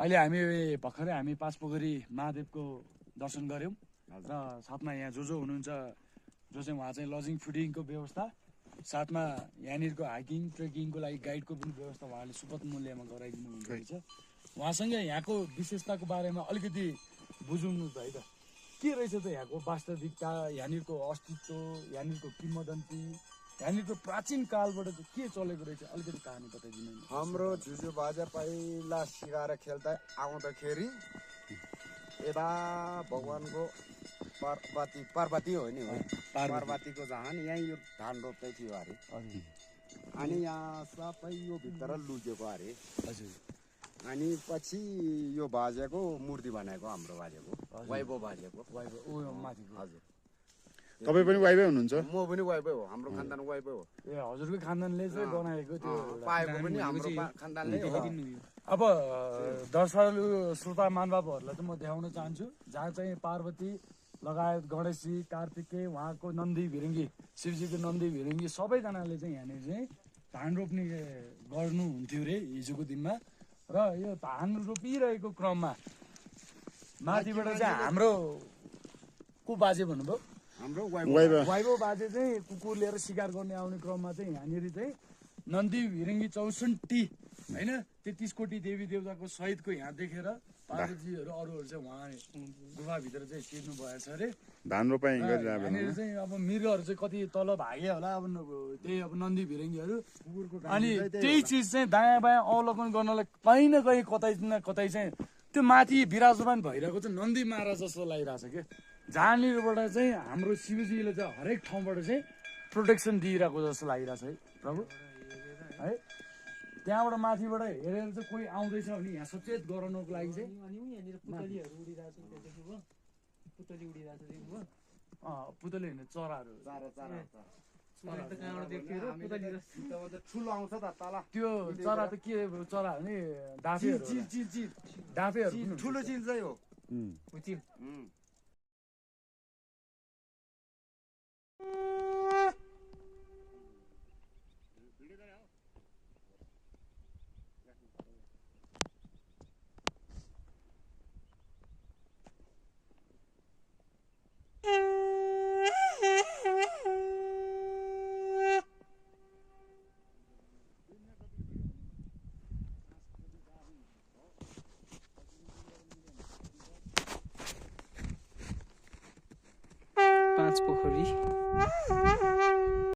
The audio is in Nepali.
अहिले हामी भर्खरै हामी पाँचपोखरी महादेवको दर्शन गऱ्यौँ र साथमा यहाँ जो हुनुहुन्छ जो चाहिँ उहाँ चाहिँ लजिङ फुडिङको व्यवस्था साथमा यहाँनिरको हाइकिङ ट्रेकिङको लागि गाइडको पनि व्यवस्था उहाँले सुपथ मूल्यमा गराइदिनु हुँदो रहेछ। उहाँसँगै यहाँको विशेषताको बारेमा अलिकति बुझाउनुहोस् है त, के रहेछ त यहाँको वास्तविकता, यहाँनिरको अस्तित्व, यहाँनिरको किंवदन्ती, यहाँनिरको प्राचीन कालबाट चाहिँ के चलेको रहेछ, अलिकति कहानी बताइदिनु। हाम्रो जुजु बाजा पहिला सिकाएर खेल्दा आउँदाखेरि यता भगवानको पार्वती हो नि, पार्वतीको जहान यहीँ यो धान रोप्दै थियो अरे। अनि यहाँ सबै यो भित्र लुकेको अरे। हजुर। अनि पछि यो बाजेको मूर्ति बनाएको हाम्रो बाजेको, वैभव बाजेको। हजुर। तपाईँ पनि वाइबै हुनुहुन्छ? म पनि वाइबै हो, हाम्रो खानदान वाइबै हो। ए हजुरको खानदानले चाहिँ बनाएको त्यो पाएको पनि हाम्रो खानदानले हो। अब दर्शक श्रोता महानुभावहरूलाई चाहिँ म देखाउन चाहन्छु जहाँ चाहिँ पार्वती लगायत गणेशजी, कार्तिकेय, उहाँको नन्दी भिरङ्गी, शिवजीको नन्दी भिरङ्गी सबैजनाले चाहिँ यहाँनिर चाहिँ धान रोप्ने गर्नुहुन्थ्यो रे हिजोको दिनमा। र यो धान रोपिरहेको क्रममा माथिबाट चाहिँ हाम्रो को बाजे भन्नुभयो, हाम्रो वैभव बाजे चाहिँ कुकुर लिएर शिकार गर्ने आउने क्रममा चाहिँ यहाँनिर चाहिँ नन्दी भिरङ्गी 64 होइन 33 कोटी देवी देवताको सहितको यहाँ देखेर पार्वतीजीहरू अरूहरू चाहिँ उहाँ गुफाभित्र चाहिँ छिर्नु भएछ अरे। धान रोपाइ यहाँनिर चाहिँ अब मृगहरू चाहिँ कति तल भागे होला, अब त्यही अब नन्दी भिरङ्गीहरू। अनि त्यही चिज चाहिँ दायाँ बायाँ अवलोकन गर्नलाई कहीँ न कहीँ कतै न कतै चाहिँ त्यो माथि विराजमान भइरहेको चाहिँ नन्दी महाराज जस्तो लागिरहेछ क्या, जहाँनिरबाट चाहिँ हाम्रो शिवजीले चाहिँ हरेक ठाउँबाट चाहिँ प्रोटेक्सन दिइरहेको जस्तो लागिरहेछ है प्रभु है। त्यहाँबाट माथिबाट हेरेर चाहिँ कोही आउँदैछ भने यहाँ सचेत गराउनको लागि चाहिँ पुतली होइन चराहरू ठुलो आउँछ त तल। त्यो चरा त के चरा हो नि, डाँफेहरू डाँफेहरू ठुलो चिल चाहिँ हो।